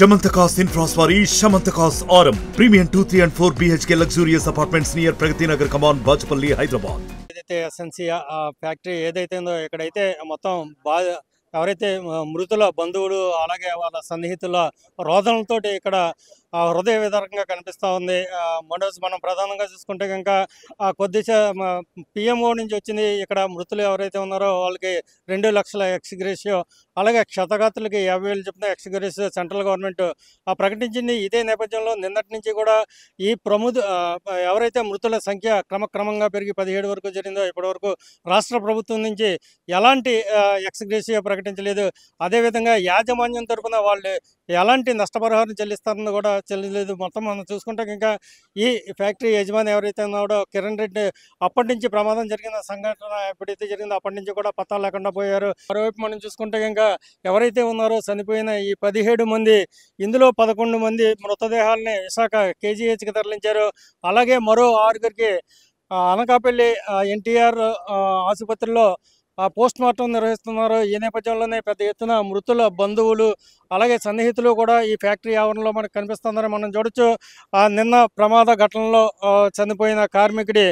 Shamantakas Infraswari Shamantakas Aurum Premium 2, 3 and 4 BHK luxurious apartments near Pragati Nagar Kaman Bajpalli Hyderabad. ఏదైతే SNC factory ఏదైతే ఉందో ఇక్కడైతే మొత్తం ఎవరైతే మృతుల బంధువులు అలాగే వాళ్ళ సన్నిహితుల రోదనలతోటి ఇక్కడ హృదయ విదారకంగా కనిపిస్తూ ఉంది. మనోజ్ మనం ప్రధానంగా చూసుకుంటే కనుక పిఎంఓ నుంచి వచ్చింది. ఇక్కడ మృతులు ఎవరైతే ఉన్నారో వాళ్ళకి 2 లక్షల ఎక్స్గ్రేషియో అలాగే క్షతగాత్రులకి 50,000 చొప్పున ఎక్స్గ్రేషియో సెంట్రల్ గవర్నమెంట్ ప్రకటించింది. ఇదే నేపథ్యంలో నిన్నటి నుంచి కూడా ఈ ఎవరైతే మృతుల సంఖ్య క్రమక్రమంగా పెరిగి 17 వరకు జరిగిందో ఇప్పటివరకు రాష్ట్ర ప్రభుత్వం నుంచి ఎలాంటి ఎక్స్గ్రేషియో ప్రకటించలేదు. అదేవిధంగా యాజమాన్యం తరఫున వాళ్ళు ఎలాంటి నష్టపరిహారం చెల్లిస్తారని కూడా చెల్లిలేదు. మొత్తం మనం చూసుకుంటే ఇంకా ఈ ఫ్యాక్టరీ యజమాని ఎవరైతే ఉన్నాడో కిరణ్ రెడ్డి అప్పటి నుంచి ప్రమాదం జరిగిన సంఘటన ఎప్పుడైతే జరిగిందో అప్పటి నుంచి కూడా పత్తాలు లేకుండా పోయారు. మరోవైపు మనం చూసుకుంటే ఇంకా ఎవరైతే ఉన్నారో చనిపోయిన ఈ 17 మంది, ఇందులో 11 మంది మృతదేహాలని విశాఖ కేజీహెచ్కి తరలించారు. అలాగే మరో 6గురికి అనకాపల్లి ఎన్టీఆర్ ఆసుపత్రిలో పోస్ట్ మార్టం నిర్వహిస్తున్నారు. ఈ నేపథ్యంలోనే పెద్ద ఎత్తున మృతుల బంధువులు అలాగే సన్నిహితులు కూడా ఈ ఫ్యాక్టరీ ఆవరణలో మనకు కనిపిస్తుందని మనం చూడొచ్చు. నిన్న ప్రమాద ఘటనలో చనిపోయిన కార్మికుడి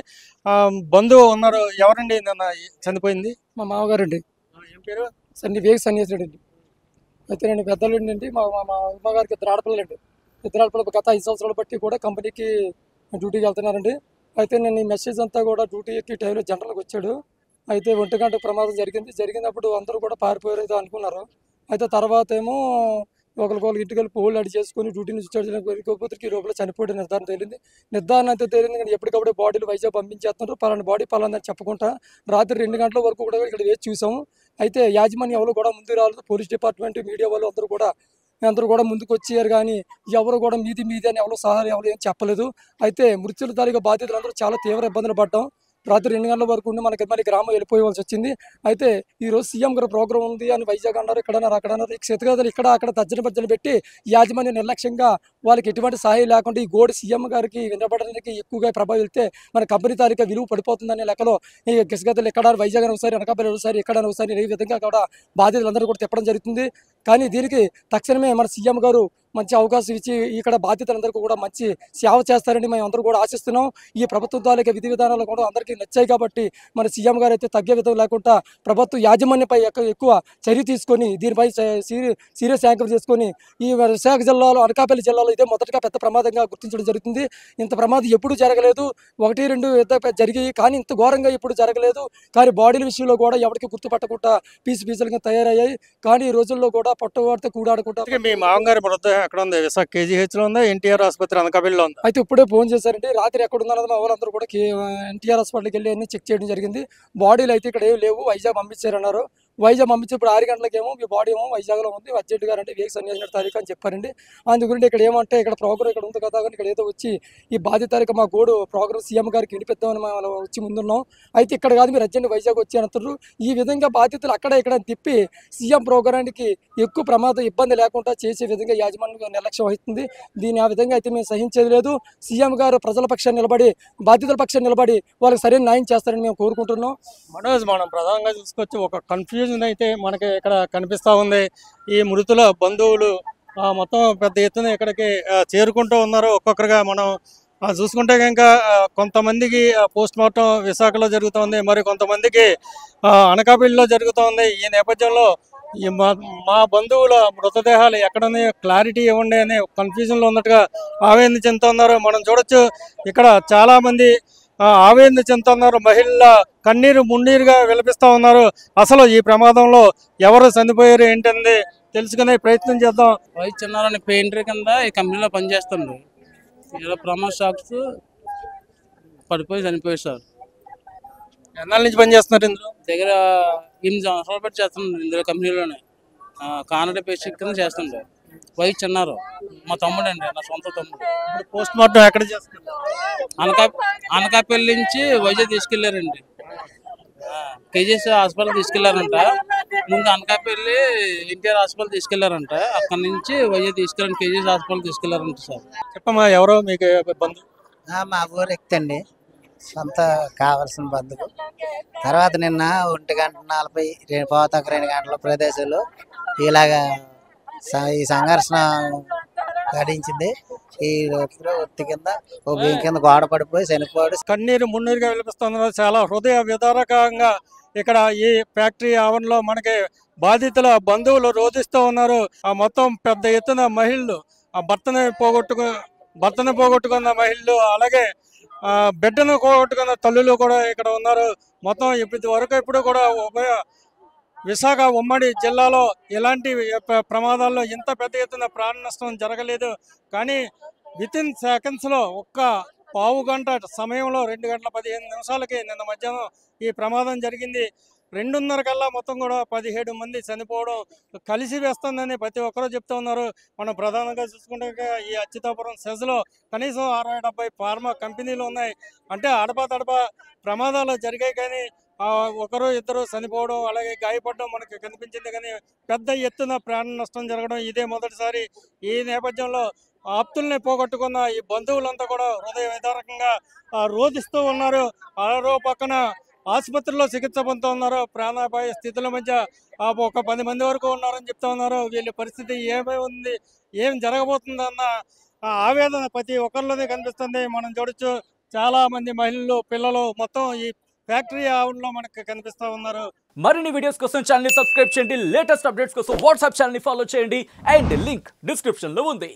బంధువు ఉన్నారు. ఎవరండి నిన్న చనిపోయింది? మా మామగారండి. ఏం పేరు? సన్యాసి రెడ్డి అండి. అయితే నేను పెద్దలండి అండి. మా మా అమ్మగారికి 2 ఆడపిల్లలండి. 2 ఆడపిల్లలు గత 5 సంవత్సరాలు బట్టి కూడా కంపెనీకి డ్యూటీకి వెళ్తున్నారండి. అయితే నేను ఈ మెసేజ్ అంతా కూడా డ్యూటీ ఎక్కి టైంలో జనరల్కి వచ్చాడు. అయితే 1 గంట ప్రమాదం జరిగినప్పుడు అందరూ కూడా పారిపోయారు ఏదో అనుకున్నారు. అయితే తర్వాత ఏమో ఒకరికొకరు ఇంటికి వెళ్ళి పోలు అడి చేసుకుని డ్యూటీ నుంచి వెళ్ళిపోతే ఈ లోపల చనిపోయిన నిర్ధారణ అయితే తేలింది. కానీ ఎప్పటికప్పుడు బాడీలు వైజాగ్ పంపించేస్తున్నారు. పలానా బాడీ పలానా చెప్పుకుంటా రాత్రి 2 గంటల వరకు కూడా ఇక్కడ వేచి చూసాము. అయితే యాజమాన్యం ఎవరు కూడా ముందు రాలేదు. పోలీస్ డిపార్ట్మెంట్, మీడియా వాళ్ళు అందరూ కూడా ముందుకు వచ్చారు. కానీ ఎవరు కూడా మీది అని ఎవరు ఏం చెప్పలేదు. అయితే మృత్యుల తాలూకా బాధితులందరూ చాలా తీవ్ర ఇబ్బందులు పడ్డాం. రాత్రి 2 గంటల వరకు ఉండి మనకి మరి గ్రామం వెళ్ళిపోవాల్సి వచ్చింది. అయితే ఈరోజు సీఎం గారు ప్రోగ్రాం ఉంది అని వైజాగ్ అన్నారు, ఇక్కడన్నారు, అక్కడన్నారు. క్షతగాదులు ఇక్కడ అక్కడ తర్జన పెట్టి యాజమాన్యం నిర్లక్ష్యంగా వాళ్ళకి ఎటువంటి సహాయం లేకుండా ఈ గోడు సీఎం గారికి వినపడడానికి ఎక్కువగా ప్రభావం వెళ్తే మన కంపెనీ తారీఖు విలువ పడిపోతుందనే లెక్కలో ఈ క్షతగాదులు ఎక్కడ వైజాగ్ ఒకసారి అనకాపల్లి ఒకసారి ఎక్కడ ఒకసారి ఈ విధంగా కూడా బాధితులందరూ కూడా తిప్పడం జరుగుతుంది. కానీ దీనికి తక్షణమే మన సీఎం గారు మంచి అవకాశం ఇచ్చి ఇక్కడ బాధ్యతలందరికీ కూడా మంచి సేవ చేస్తారని మేము అందరూ కూడా ఆశిస్తున్నాం. ఈ ప్రభుత్వం తాలూకా విధి విధానాలు కూడా అందరికీ నచ్చాయి కాబట్టి మన సీఎం గారు అయితే తగ్గే విధం లేకుండా ప్రభుత్వ యాజమాన్యంపై ఎక్కువ చర్య తీసుకొని దీనిపై సీరియస్ యాంకర్ చేసుకొని ఈ విశాఖ జిల్లాలో అనకాపల్లి జిల్లాలో ఇదే మొదటగా పెద్ద ప్రమాదంగా గుర్తించడం జరుగుతుంది. ఇంత ప్రమాదం ఎప్పుడు జరగలేదు. 1, 2 జరిగాయి కానీ ఇంత ఘోరంగా ఎప్పుడు జరగలేదు. కానీ బాడీల విషయంలో కూడా ఎవరికి గుర్తుపట్టకుండా పీసులుగా తయారయ్యాయి. కానీ ఈ రోజుల్లో కూడా పొట్టవాడితే కూడాడుకుంటా. మీ మామగారి మృతదేహం ఎక్కడ ఉంది? విశాఖ కేజీహెచ్లో ఉందా, ఎన్టీఆర్ ఆసుపత్రి అనకాపల్లిలో ఉందా? అయితే ఇప్పుడే ఫోన్ చేశారండి. రాత్రి ఎక్కడ ఉందన్నది మా వాళ్ళందరూ కూడా ఎన్టీఆర్ హాస్పిటల్కి వెళ్ళి అన్ని చెక్ చేయడం జరిగింది. బాడీలు అయితే ఇక్కడ ఏం లేవు, వైజాగ్ పంపించారన్నారు. వైజాగ్ పంపించి ఇప్పుడు 6 గంటలకేమో మీ బాడీ ఏమో వైజాగ్లో ఉంది, అర్జెంట్ గారు అంటే వేగ సన్యాసి తారీఖు అని చెప్పారండి. అందుగురించి ఇక్కడ ఏమంటే ఇక్కడ ప్రోగ్రామ్ ఇక్కడ ఉంది కదా కానీ ఇక్కడ ఏదో వచ్చి ఈ బాధ్యత తారీఖు మా గోడు ప్రోగ్రామ్ సీఎం గారికి వినిపిద్దామని మనం వచ్చి ముందున్నాం. అయితే ఇక్కడ కాదు మీరు అర్జెంట్ వైజాగ్ వచ్చి అంటారు. ఈ విధంగా బాధ్యతలు అక్కడ ఇక్కడ తిప్పి సీఎం ప్రోగ్రానికి ఎక్కువ ప్రమాదం ఇబ్బంది లేకుండా చేసే విధంగా యాజమాన్యం నిర్లక్ష్యం వహిస్తుంది. దీని ఆ విధంగా అయితే మేము సహించేది లేదు. సీఎం గారు ప్రజల పక్షాన్ని నిలబడి బాధితుల పక్షాన్ని నిలబడి వాళ్ళకి సరైన న్యాయం చేస్తారని మేము కోరుకుంటున్నాం. మనోజ్, మనం ప్రధానంగా చూసుకొచ్చి ఒక కన్ఫ్యూజన్ అయితే మనకి ఇక్కడ కనిపిస్తూ ఉంది. ఈ మృతుల బంధువులు మొత్తం పెద్ద ఎత్తున ఇక్కడికి చేరుకుంటూ ఉన్నారు. ఒక్కొక్కరుగా మనం చూసుకుంటే కనుక కొంతమందికి పోస్ట్ మార్టం విశాఖలో జరుగుతుంది, మరి కొంతమందికి అనకాపల్లిలో జరుగుతుంది. ఈ నేపథ్యంలో ఈ మా బంధువుల మృతదేహాలు ఎక్కడున్నాయో క్లారిటీ ఇవ్వండి అనే కన్ఫ్యూజన్లో ఉన్నట్టుగా ఆవేదన చెందుతున్నారు. మనం చూడొచ్చు ఇక్కడ చాలామంది ఆవేదన చెందుతున్నారు. మహిళల కన్నీరు మున్నీరుగా విలపిస్తూ ఉన్నారు. అసలు ఈ ప్రమాదంలో ఎవరు చనిపోయారు ఏంటంది తెలుసుకునే ప్రయత్నం చేద్దాం. చిన్నారని పెయింటర్ కింద ఈ కంపెనీలో పనిచేస్తుండ్రు. ఇలా ప్రమాద షాక్స్ పడిపోయి చనిపోయారు సార్. ఎన్నాళ్ళ నుంచి పనిచేస్తున్నారు ఇందులో? దగ్గర 8 సంవత్సరాలు పెట్టి చేస్తున్నారు ఇందులో కంపెనీలోనే. కానడ పేషెంట్ కింద చేస్తుండ్రు. వయసు చిన్నారు. మా తమ్ముడు అండి, నా సొంత తమ్ముడు. పోస్ట్ మార్టం ఎక్కడ చేస్తున్నారు? అనకాపల్లి నుంచి వైజాగ్ తీసుకెళ్లారండి. కేజీఎస్ హాస్పిటల్ తీసుకెళ్లారంట. ముందు అనకాపల్లి ఎన్టీఆర్ హాస్పిటల్ తీసుకెళ్లారంట. అక్కడి నుంచి వైజాగ్ తీసుకెళ్ళారు, కేజీఎస్ హాస్పిటల్ తీసుకెళ్లారంట సార్. చెప్పమ్మా, ఎవరో మీకు బంధువు? మా ఊరు ఎక్తండి, సొంత కావాల్సిన బంధువు. తర్వాత నిన్న 1:40 పోతాక 2 గంటల ప్రదేశాలు ఇలాగా ఈ సంఘర్షణ గడించింది. ఈ రోజులో ఒత్తి కింద ఓ బియ్యం కింద గోడ పడిపోయి చనిపోయాడు. కన్నీరు మున్నీరుగా విలపిస్తున్నారు. చాలా హృదయ విదారకంగా ఇక్కడ ఈ ఫ్యాక్టరీ ఆవరణలో మనకి బాధితుల బంధువులు రోధిస్తూ ఉన్నారు. ఆ మొత్తం పెద్ద ఎత్తున మహిళలు ఆ భర్తను పోగొట్టుకున్న మహిళలు, అలాగే బిడ్డను పోగొట్టుకున్న తల్లులు కూడా ఇక్కడ ఉన్నారు. మొత్తం ఇప్పటి వరకు ఇప్పుడు కూడా విశాఖ ఉమ్మడి జిల్లాలో ఇలాంటి ప్రమాదాల్లో ఇంత పెద్ద ఎత్తున ప్రాణ నష్టం జరగలేదు. కానీ వితిన్ సెకండ్స్లో ఒక్క పావు గంట సమయంలో 2:15 నిన్న మధ్యాహ్నం ఈ ప్రమాదం జరిగింది. 2:30 కల్లా మొత్తం కూడా 17 మంది చనిపోవడం కలిసి వేస్తుందని ప్రతి ఒక్కరూ చెప్తూ ఉన్నారు. మనం ప్రధానంగా చూసుకుంటే ఈ అచ్యుతాపురం సెజ్లో కనీసం 60-70 ఫార్మా కంపెనీలు ఉన్నాయి. అంటే అడపా ప్రమాదాలు జరిగాయి, కానీ ఒకరు ఇద్దరు చనిపోవడం అలాగే గాయపడడం మనకు కనిపించింది. కానీ పెద్ద ఎత్తున ప్రాణ నష్టం జరగడం ఇదే మొదటిసారి. ఈ నేపథ్యంలో ఆప్తుల్ని పోగొట్టుకున్న ఈ బంధువులంతా కూడా హృదయ విదారకంగా రోధిస్తూ ఉన్నారు. ఆరో పక్కన ఆసుపత్రిలో చికిత్స పొందుతూ ఉన్నారు. ప్రాణాపాయ స్థితుల మధ్య ఒక 10 మంది వరకు ఉన్నారని చెప్తా ఉన్నారు. వీళ్ళ పరిస్థితి ఏమై ఉంది, ఏం జరగబోతుందన్న ఆవేదన ప్రతి ఒక్కరిలోనే కనిపిస్తుంది. మనం చూడొచ్చు, చాలా మంది మహిళలు, పిల్లలు మొత్తం ఈ ఫ్యాక్టరీ ఆవరణలో మనకు కనిపిస్తూ ఉన్నారు. మరిన్ని వీడియోస్ కోసం ఛానల్ ని సబ్స్క్రైబ్ చేయండి. లేటెస్ట్ అప్డేట్స్ కోసం వాట్సాప్ ఛానల్ ని ఫాలో చేయండి. అండ్ లింక్ డిస్క్రిప్షన్ లో ఉంది.